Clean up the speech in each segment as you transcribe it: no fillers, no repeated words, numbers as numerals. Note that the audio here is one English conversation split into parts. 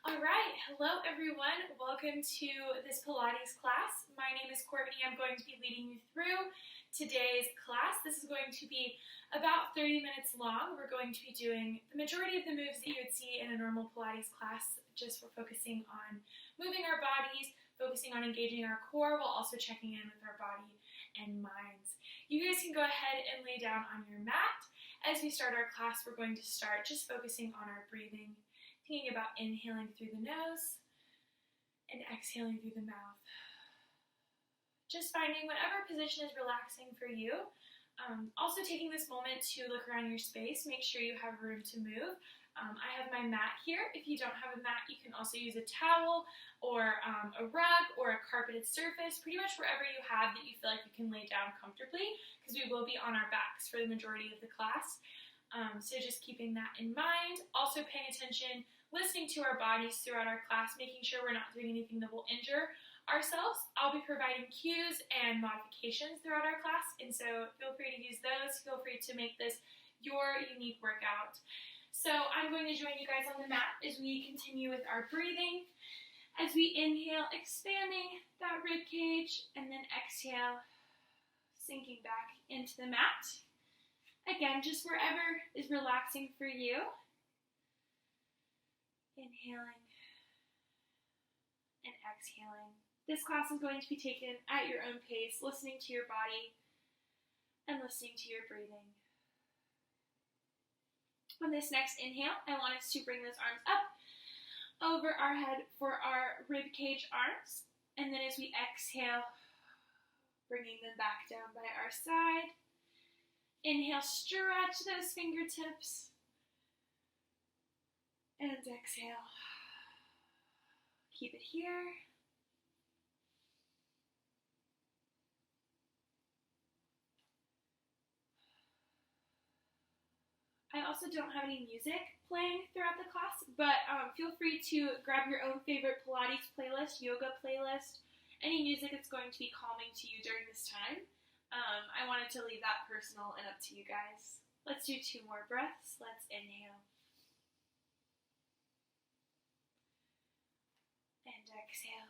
All right, hello everyone. Welcome to this Pilates class. My name is Courtney. I'm going to be leading you through today's class. This is going to be about 30 minutes long. We're going to be doing the majority of the moves that you would see in a normal Pilates class. Just we're focusing on moving our bodies, focusing on engaging our core while also checking in with our body and minds. You guys can go ahead and lay down on your mat. As we start our class, we're going to start just focusing on our breathing. Thinking about inhaling through the nose and exhaling through the mouth. Just finding whatever position is relaxing for you. Also taking this moment to look around your space, make sure you have room to move. I have my mat here. If you don't have a mat, you can also use a towel or a rug or a carpeted surface, pretty much wherever you have that you feel like you can lay down comfortably, because we will be on our backs for the majority of the class. So just keeping that in mind. Also paying attention, listening to our bodies throughout our class, making sure we're not doing anything that will injure ourselves. I'll be providing cues and modifications throughout our class, and so feel free to use those. Feel free to make this your unique workout. So I'm going to join you guys on the mat as we continue with our breathing. As we inhale, expanding that rib cage, and then exhale, sinking back into the mat. Again, just wherever is relaxing for you. Inhaling and exhaling. This class is going to be taken at your own pace, listening to your body and listening to your breathing. On this next inhale, I want us to bring those arms up over our head for our rib cage arms. And then as we exhale, bringing them back down by our side. Inhale, stretch those fingertips. And exhale. Keep it here. I also don't have any music playing throughout the class, but feel free to grab your own favorite Pilates playlist, yoga playlist, any music that's going to be calming to you during this time. I wanted to leave that personal and up to you guys. Let's do 2 more breaths. Let's inhale. And exhale.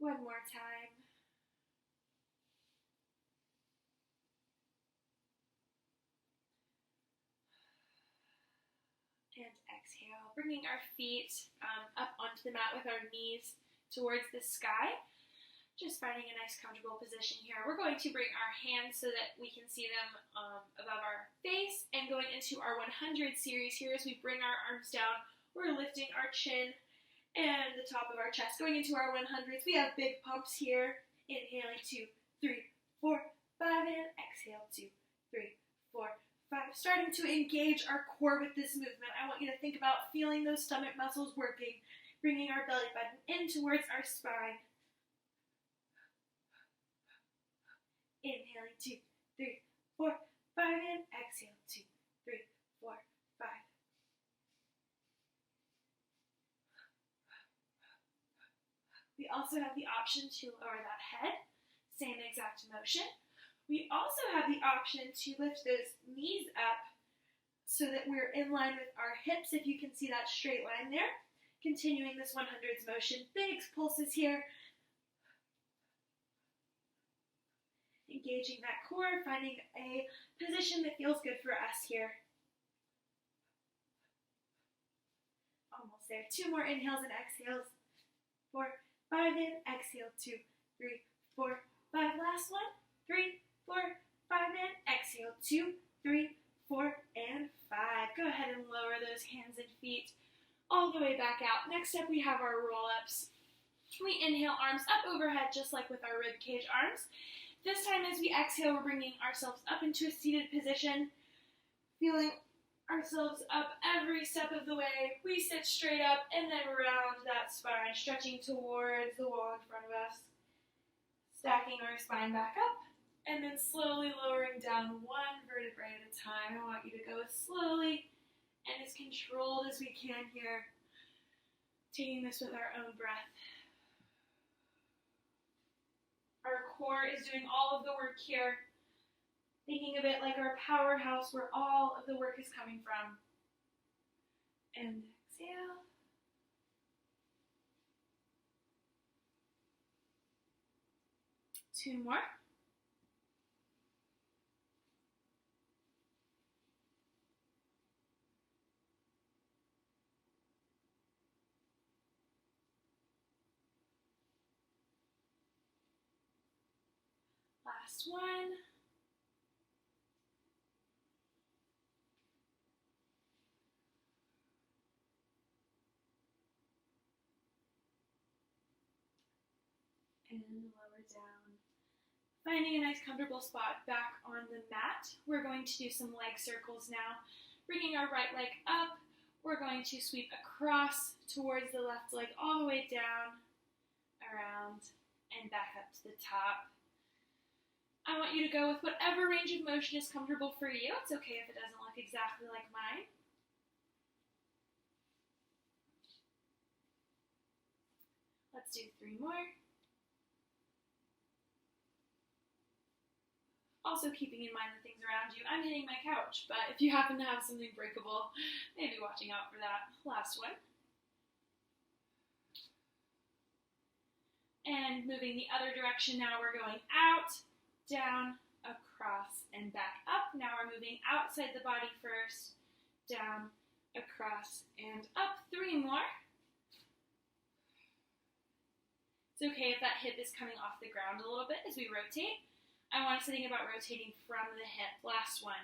One more time. And exhale. Bringing our feet up onto the mat with our knees towards the sky. Just finding a nice comfortable position here. We're going to bring our hands so that we can see them above our face, and going into our 100 series here as we bring our arms down, we're lifting our chin and the top of our chest. Going into our 100s, we have big pumps here. Inhaling 2, 3, 4, 5, and exhale 2, 3, 4, 5. Starting to engage our core with this movement. I want you to think about feeling those stomach muscles working, bringing our belly button in towards our spine. Inhaling 2, 3, 4, 5, and exhale 2, 3, 4, 5. We also have the option to lower that head, same exact motion. We also have the option to lift those knees up so that we're in line with our hips, if you can see that straight line there. Continuing this 100s motion, big pulses here. Engaging that core, finding a position that feels good for us here. Almost there. 2 more inhales and exhales. 4, 5, and exhale. 2, 3, 4, 5. Last one. 3, 4, 5, and exhale. 2, 3, 4, and 5. Go ahead and lower those hands and feet all the way back out. Next up, we have our roll-ups. We inhale, arms up overhead, just like with our rib cage arms. This time as we exhale, we're bringing ourselves up into a seated position, feeling ourselves up every step of the way. We sit straight up and then round that spine, stretching towards the wall in front of us, stacking our spine back up, and then slowly lowering down 1 vertebrae at a time. I want you to go as slowly and as controlled as we can here, taking this with our own breath. Our core is doing all of the work here. Thinking of it like our powerhouse where all of the work is coming from. And Exhale. Two more. Last one. And lower down. Finding a nice comfortable spot back on the mat. We're going to do some leg circles now. Bringing our right leg up. We're going to sweep across towards the left leg all the way down, around, and back up to the top. I want you to go with whatever range of motion is comfortable for you. It's okay if it doesn't look exactly like mine. Let's do 3 more. Also keeping in mind the things around you. I'm hitting my couch, but if you happen to have something breakable, maybe watching out for that. Last one. And moving the other direction now, we're going out, down, across, and back up. Now we're moving outside the body first, down, across, and up. 3 more. It's okay if that hip is coming off the ground a little bit as we rotate. I want us to think about rotating from the hip. Last one.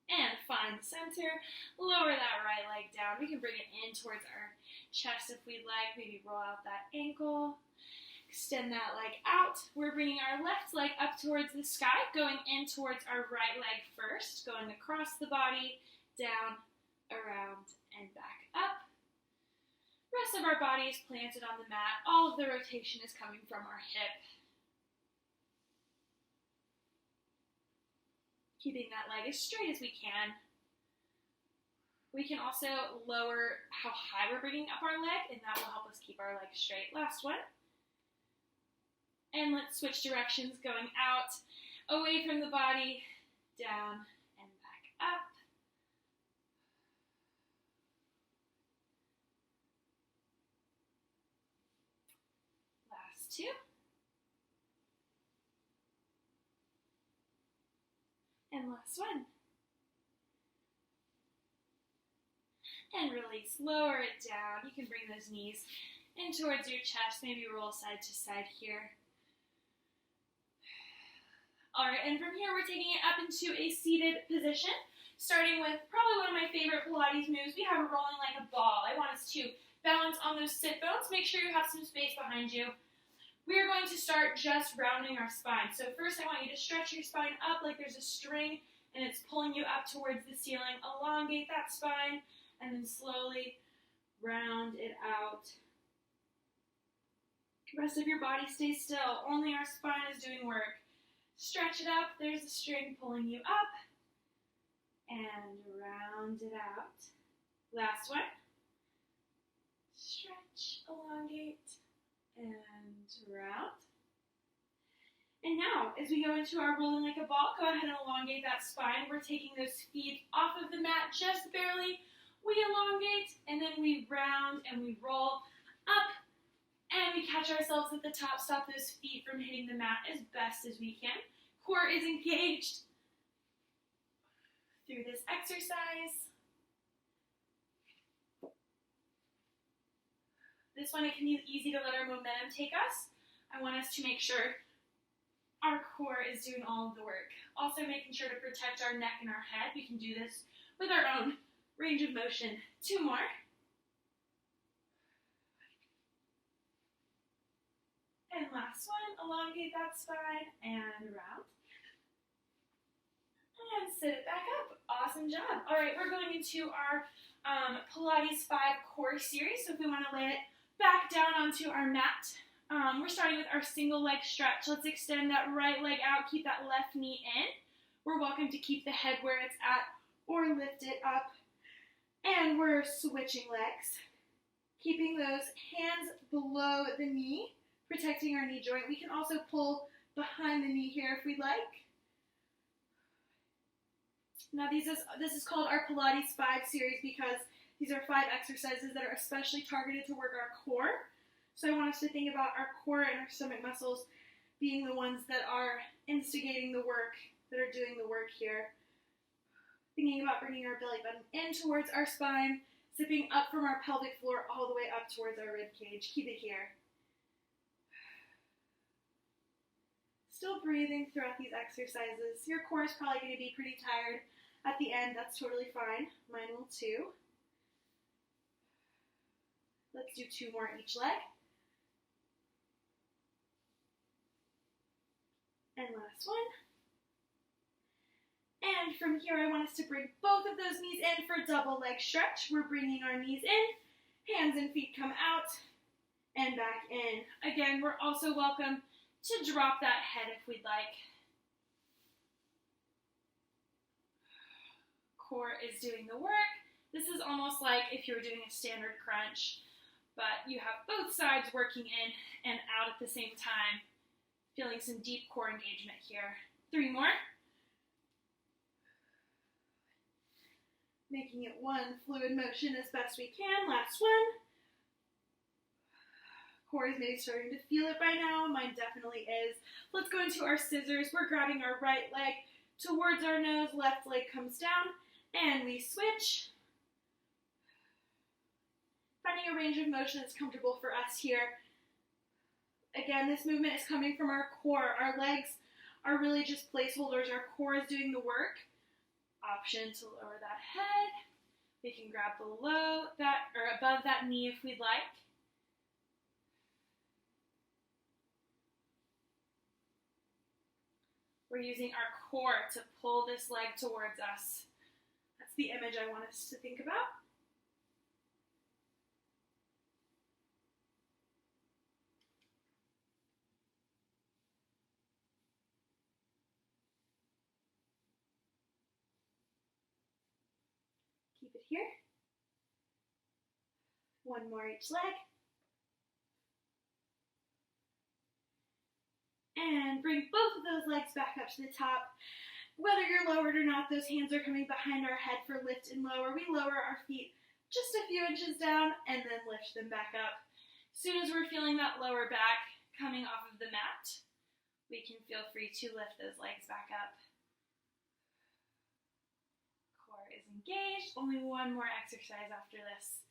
And find center. Lower that right leg down. We can bring it in towards our chest if we'd like. Maybe roll out that ankle. Extend that leg out. We're bringing our left leg up towards the sky, going in towards our right leg first, going across the body, down, around, and back up. Rest of our body is planted on the mat. All of the rotation is coming from our hip. Keeping that leg as straight as we can. We can also lower how high we're bringing up our leg, and that will help us keep our leg straight. Last one. And let's switch directions, going out, away from the body, down, and back up. Last 2. And last one. And release, lower it down. You can bring those knees in towards your chest, maybe roll side to side here. All right, and from here we're taking it up into a seated position, starting with probably one of my favorite Pilates moves. We have it rolling like a ball. I want us to balance on those sit bones. Make sure you have some space behind you. We are going to start just rounding our spine. So first I want you to stretch your spine up like there's a string and it's pulling you up towards the ceiling. Elongate that spine and then slowly round it out. The rest of your body stays still. Only our spine is doing work. Stretch it up. There's a string pulling you up. And round it out. Last one. Stretch, elongate, and round. And now, as we go into our rolling like a ball, go ahead and elongate that spine. We're taking those feet off of the mat just barely. We elongate, and then we round, and we roll up, and we catch ourselves at the top. Stop those feet from hitting the mat as best as we can. Core is engaged through this exercise. This one, it can be easy to let our momentum take us. I want us to make sure our core is doing all of the work. Also making sure to protect our neck and our head. We can do this with our own range of motion. 2 more. And last one, elongate that spine and round. And sit it back up. Awesome job. All right, we're going into our Pilates 5 core series. So if we want to lay it back down onto our mat, we're starting with our single leg stretch. Let's extend that right leg out, keep that left knee in. We're welcome to keep the head where it's at or lift it up. And we're switching legs, keeping those hands below the knee, protecting our knee joint. We can also pull behind the knee here if we'd like. Now this is called our Pilates 5 series because these are 5 exercises that are especially targeted to work our core. So I want us to think about our core and our stomach muscles being the ones that are instigating the work, that are doing the work here. Thinking about bringing our belly button in towards our spine, zipping up from our pelvic floor all the way up towards our rib cage. Keep it here. Still breathing throughout these exercises. Your core is probably going to be pretty tired at the end. That's totally fine. Mine will too. Let's do 2 more each leg. And last one. And from here, I want us to bring both of those knees in for double leg stretch. We're bringing our knees in, hands and feet come out, and back in. Again, we're also welcome to drop that head if we'd like. Core is doing the work. This is almost like if you were doing a standard crunch, but you have both sides working in and out at the same time. Feeling some deep core engagement here. 3 more. Making it one fluid motion as best we can. Last one. Core is maybe starting to feel it by now. Mine definitely is. Let's go into our scissors. We're grabbing our right leg towards our nose. Left leg comes down. And we switch. Finding a range of motion that's comfortable for us here. Again, this movement is coming from our core. Our legs are really just placeholders. Our core is doing the work. Option to lower that head. We can grab below that or above that knee if we'd like. We're using our core to pull this leg towards us. That's the image I want us to think about. Keep it here. 1 more each leg. And bring both of those legs back up to the top. Whether you're lowered or not, those hands are coming behind our head for lift and lower. We lower our feet just a few inches down and then lift them back up. As soon as we're feeling that lower back coming off of the mat, we can feel free to lift those legs back up. Core is engaged. Only 1 more exercise after this.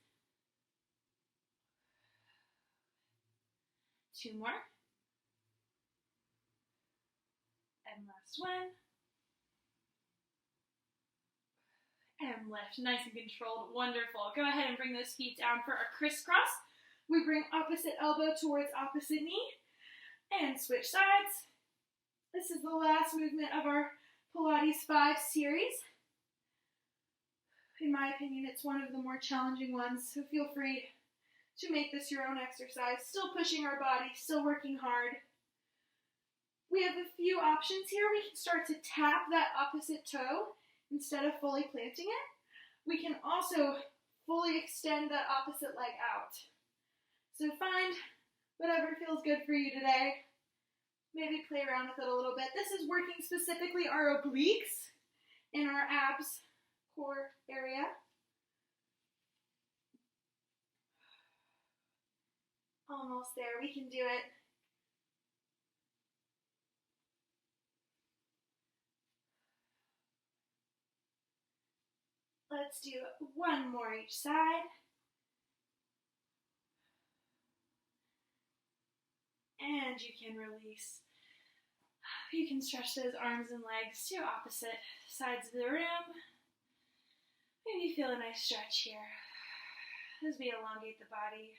2 more. And last one. And lift. Nice and controlled. Wonderful. Go ahead and bring those feet down for our crisscross. We bring opposite elbow towards opposite knee. And switch sides. This is the last movement of our Pilates 5 series. In my opinion, it's one of the more challenging ones, so feel free to make this your own exercise. Still pushing our body, still working hard. We have a few options here. We can start to tap that opposite toe instead of fully planting it. We can also fully extend that opposite leg out. So find whatever feels good for you today. Maybe play around with it a little bit. This is working specifically our obliques in our abs core area. Almost there. We can do it. Let's do 1 more each side. And you can release. You can stretch those arms and legs to opposite sides of the room. Maybe feel a nice stretch here as we elongate the body.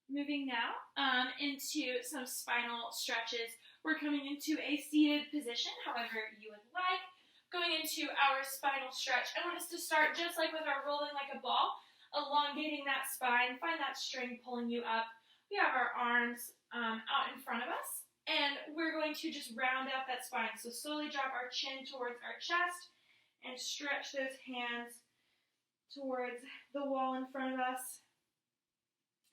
Moving now into some spinal stretches. We're coming into a seated position, however you would like. Going into our spinal stretch, I want us to start just like with our rolling like a ball, elongating that spine. Find that string pulling you up. We have our arms out in front of us, and we're going to just round out that spine. So slowly drop our chin towards our chest and stretch those hands towards the wall in front of us.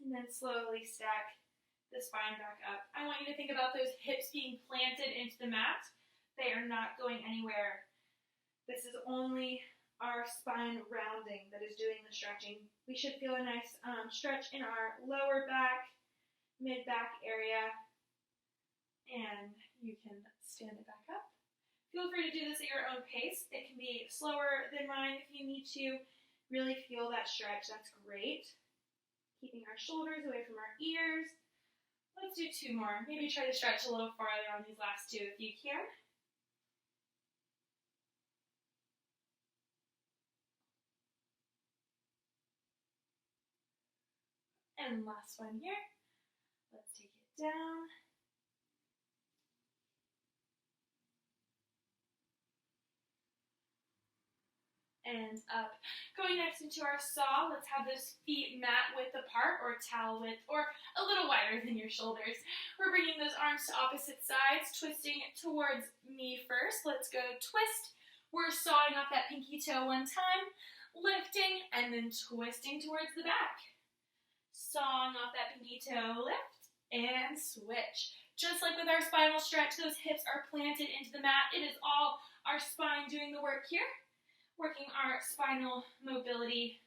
And then slowly stack the spine back up. I want you to think about those hips being planted into the mat. They are not going anywhere. This is only our spine rounding that is doing the stretching. We should feel a nice stretch in our lower back, mid-back area, and you can stand it back up. Feel free to do this at your own pace. It can be slower than mine if you need to. Really feel that stretch. That's great. Keeping our shoulders away from our ears. Let's do 2 more. Maybe try to stretch a little farther on these last 2 if you can. And last one here. Let's take it down. And up. Going next into our saw, let's have those feet mat width apart or towel width or a little wider than your shoulders. We're bringing those arms to opposite sides, twisting towards me first. Let's go twist. We're sawing off that pinky toe 1 time, lifting, and then twisting towards the back. Sawing off that pinky toe, lift, and switch. Just like with our spinal stretch, those hips are planted into the mat. It is all our spine doing the work here. Working our spinal mobility,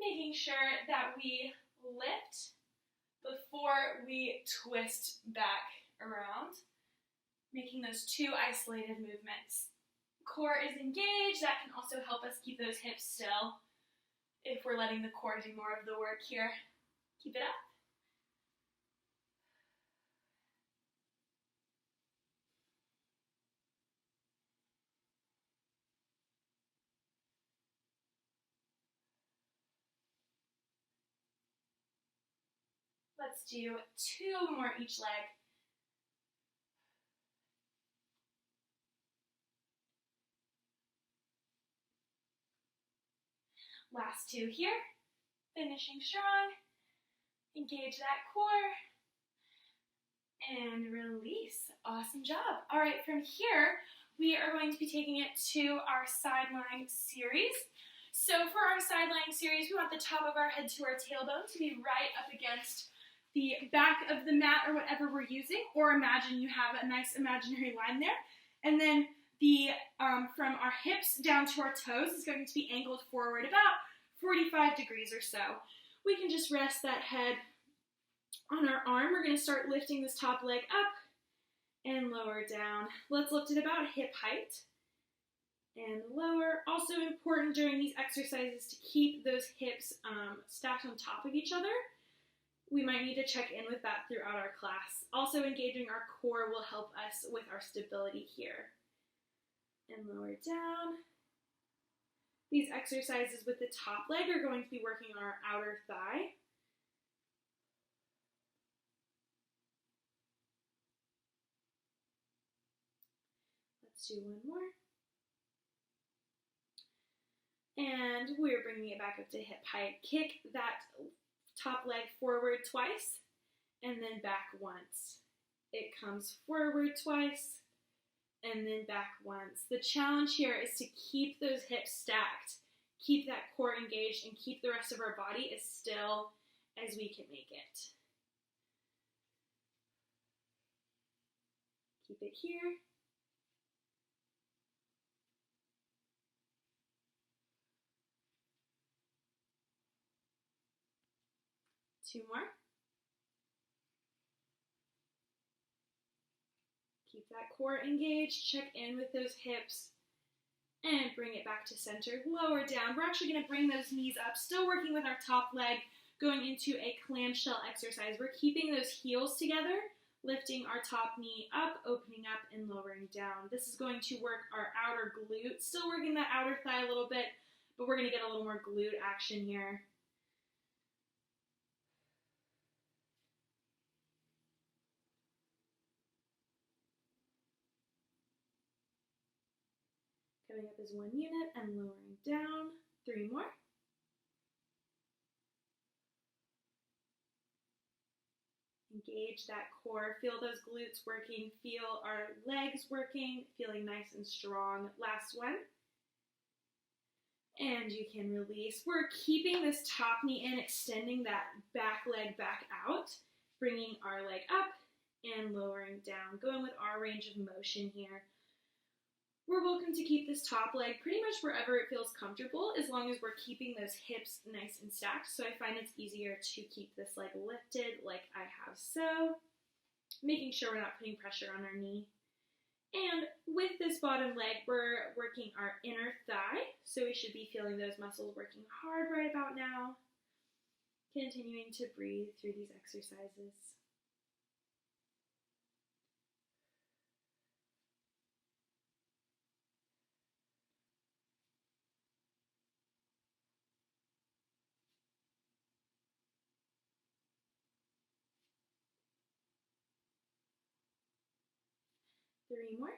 making sure that we lift before we twist back around, making those 2 isolated movements. Core is engaged. That can also help us keep those hips still if we're letting the core do more of the work here. Keep it up. Let's do 2 more each leg. Last 2 here. Finishing strong. Engage that core. And release. Awesome job. All right, from here, we are going to be taking it to our Sideline Series. So for our Sideline Series, we want the top of our head to our tailbone to be right up against the back of the mat or whatever we're using, or imagine you have a nice imaginary line there. And then the from our hips down to our toes is going to be angled forward about 45 degrees or so. We can just rest that head on our arm. We're going to start lifting this top leg up and lower down. Let's lift it about hip height and lower. Also important during these exercises to keep those hips stacked on top of each other. We might need to check in with that throughout our class. Also, engaging our core will help us with our stability here. And lower down. These exercises with the top leg are going to be working our outer thigh. Let's do 1 more. And we're bringing it back up to hip height. Kick that top leg forward twice, and then back once. It comes forward twice, and then back once. The challenge here is to keep those hips stacked, keep that core engaged, and keep the rest of our body as still as we can make it. Keep it here. Two more. Keep that core engaged, check in with those hips, and bring it back to center. Lower down. We're actually going to bring those knees up, still working with our top leg, going into a clamshell exercise. We're keeping those heels together, lifting our top knee up, opening up, and lowering down. This is going to work our outer glute, still working that outer thigh a little bit, but we're going to get a little more glute action here. Coming up as one unit and lowering down. 3 more. Engage that core. Feel those glutes working. Feel our legs working. Feeling nice and strong. Last one. And you can release. We're keeping this top knee in, extending that back leg back out, bringing our leg up and lowering down, going with our range of motion here. We're welcome to keep this top leg pretty much wherever it feels comfortable, as long as we're keeping those hips nice and stacked. So I find it's easier to keep this leg lifted like I have so, making sure we're not putting pressure on our knee. And with this bottom leg, we're working our inner thigh, so we should be feeling those muscles working hard right about now. Continuing to breathe through these exercises. Three more.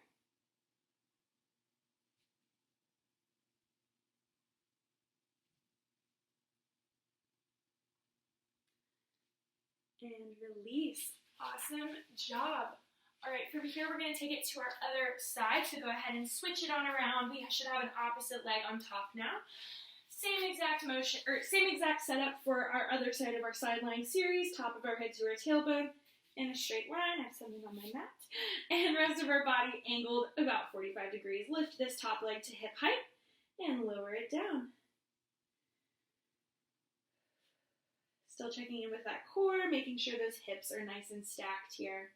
And release. Awesome job. All right, from here we're going to take it to our other side. So go ahead and switch it on around. We should have an opposite leg on top now. Same exact motion, or same exact setup for our other side of our Sideline Series. Top of our head to our tailbone in a straight line. I have something on my mat. And rest of our body angled about 45 degrees. Lift this top leg to hip height and lower it down. Still checking in with that core, making sure those hips are nice and stacked here.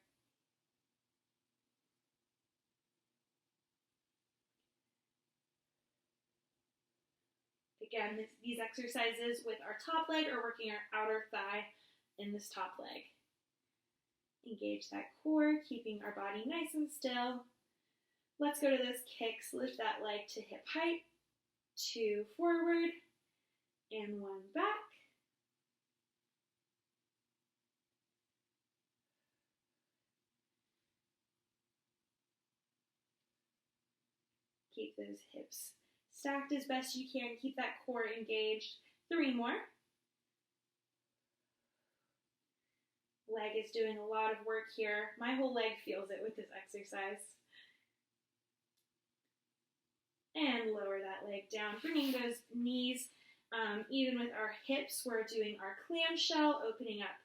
Again, these exercises with our top leg are working our outer thigh in this top leg. Engage that core, keeping our body nice and still. Let's go to those kicks. Lift that leg to hip height, 2 forward, and 1 back. Keep those hips stacked as best you can. Keep that core engaged. 3 more. Leg is doing a lot of work here. My whole leg feels it with this exercise. And lower that leg down, bringing those knees even with our hips. We're doing our clamshell, opening up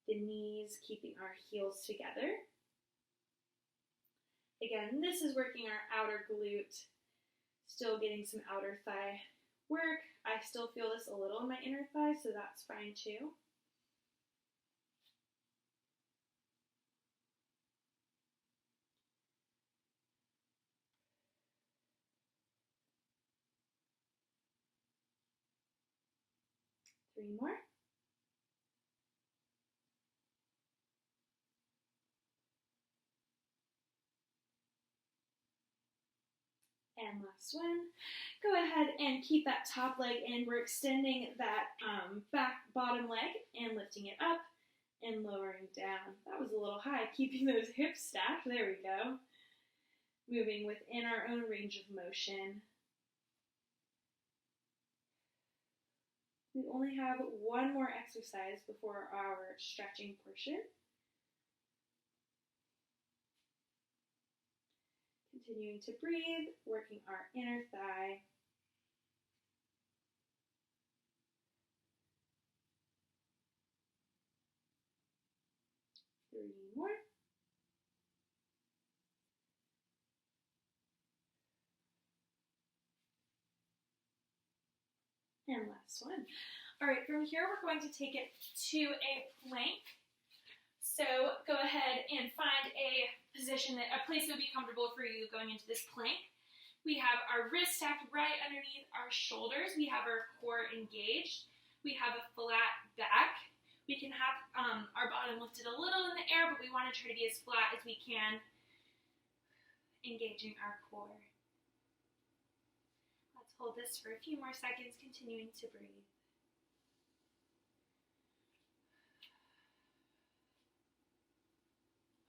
the knees, keeping our heels together. Again, this is working our outer glute. Still getting some outer thigh work. I still feel this a little in my inner thigh, so that's fine too. Three more. And last one. Go ahead and keep that top leg in. We're extending that bottom leg and lifting it up and lowering down. That was a little high, keeping those hips stacked. There we go. Moving within our own range of motion. We only have one more exercise before our stretching portion. Continuing to breathe, working our inner thigh. Three more. And last one. All right, from here we're going to take it to a plank. So go ahead and find a position, a place that would be comfortable for you going into this plank. We have our wrists stacked right underneath our shoulders. We have our core engaged. We have a flat back. We can have our bottom lifted a little in the air, but we want to try to be as flat as we can, engaging our core. Let's hold this for a few more seconds, continuing to breathe.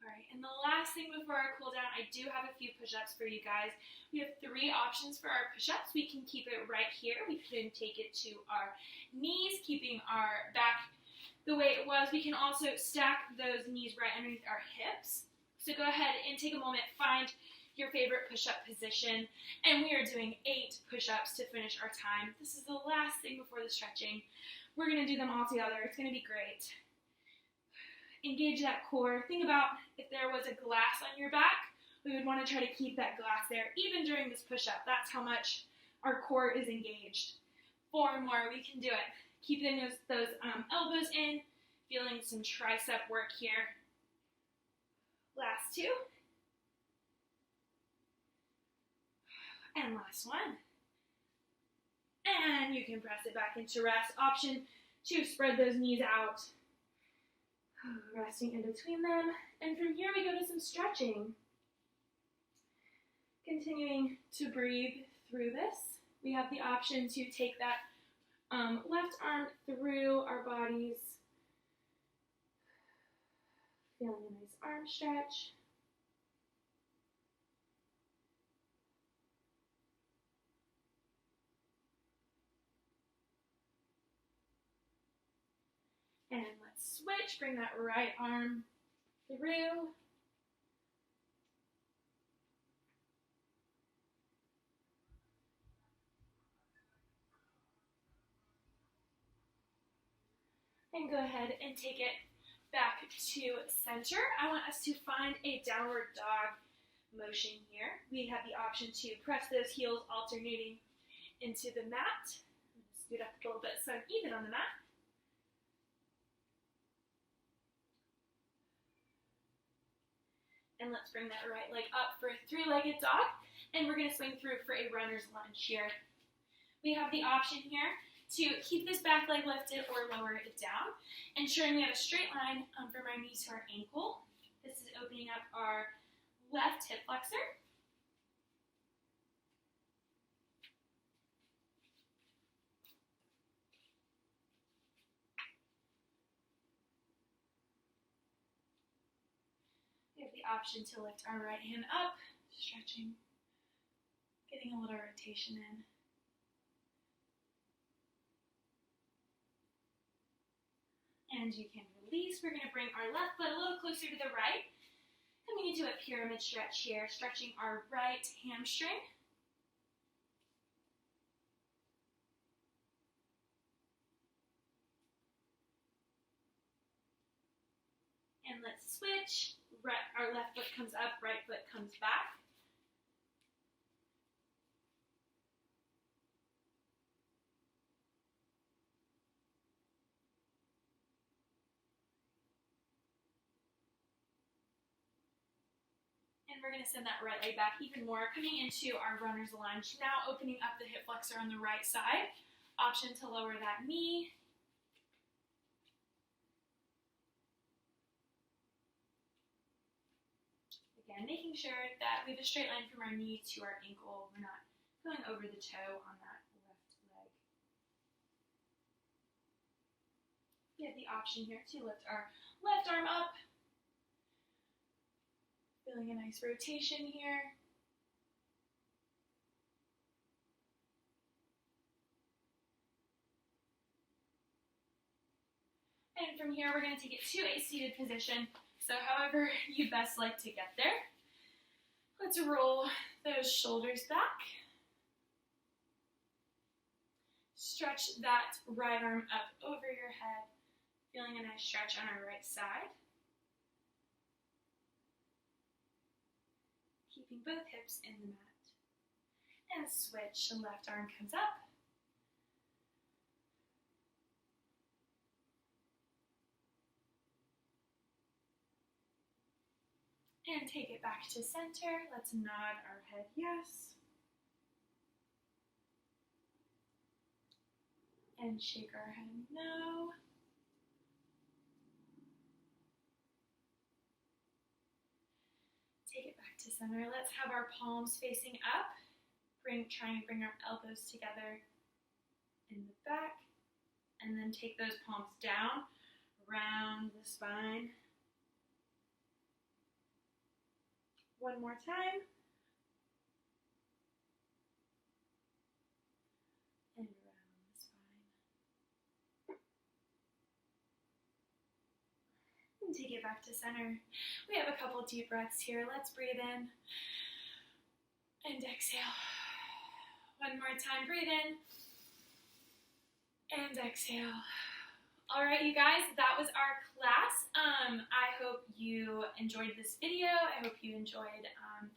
Alright, and the last thing before our cool down, I do have a few push-ups for you guys. We have 3 options for our push-ups. We can keep it right here. We can take it to our knees, keeping our back the way it was. We can also stack those knees right underneath our hips. So go ahead and take a moment, find your favorite push-up position, and we are doing 8 push-ups to finish our time. This is the last thing before the stretching. We're going to do them all together. It's going to be great. Engage that core. Think about if there was a glass on your back, we would want to try to keep that glass there, even during this push-up. That's how much our core is engaged. 4 more, we can do it. Keeping those elbows in, feeling some tricep work here. Last 2. And last one. And you can press it back into rest. Option 2, spread those knees out. Resting in between them. And from here we go to some stretching. Continuing to breathe through this. We have the option to take that left arm through our bodies. Feeling a nice arm stretch. And let's switch, bring that right arm through. And go ahead and take it back to center. I want us to find a downward dog motion here. We have the option to press those heels alternating into the mat. Scoot up a little bit so I'm even on the mat. And let's bring that right leg up for a 3-legged dog. And we're going to swing through for a runner's lunge here. We have the option here to keep this back leg lifted or lower it down, ensuring we have a straight line from our knee to our ankle. This is opening up our left hip flexor. We have the option to lift our right hand up, stretching, getting a little rotation in. And you can release. We're going to bring our left foot a little closer to the right. Coming into a pyramid stretch here, stretching our right hamstring. And let's switch. Our left foot comes up, right foot comes back. And we're going to send that right leg back even more, coming into our runner's lunge. Now opening up the hip flexor on the right side. Option to lower that knee. Again, making sure that we have a straight line from our knee to our ankle. We're not going over the toe on that left leg. We have the option here to lift our left arm up. Feeling a nice rotation here. And from here, we're going to take it to a seated position. So however you best like to get there. Let's roll those shoulders back. Stretch that right arm up over your head. Feeling a nice stretch on our right side. Keeping both hips in the mat. And switch, the left arm comes up. And take it back to center. Let's nod our head yes. And shake our head no. Take it back to center. Let's have our palms facing up. Try and bring our elbows together in the back. And then take those palms down, round the spine. One more time. And around the spine. And take it back to center. We have a couple deep breaths here. Let's breathe in. And exhale. One more time, breathe in. And exhale. All right, you guys, that was our class. I hope you enjoyed this video. I hope you enjoyed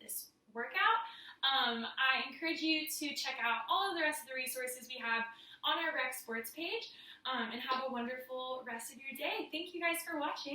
this workout. I encourage you to check out all of the rest of the resources we have on our Rec Sports page, and have a wonderful rest of your day. Thank you guys for watching.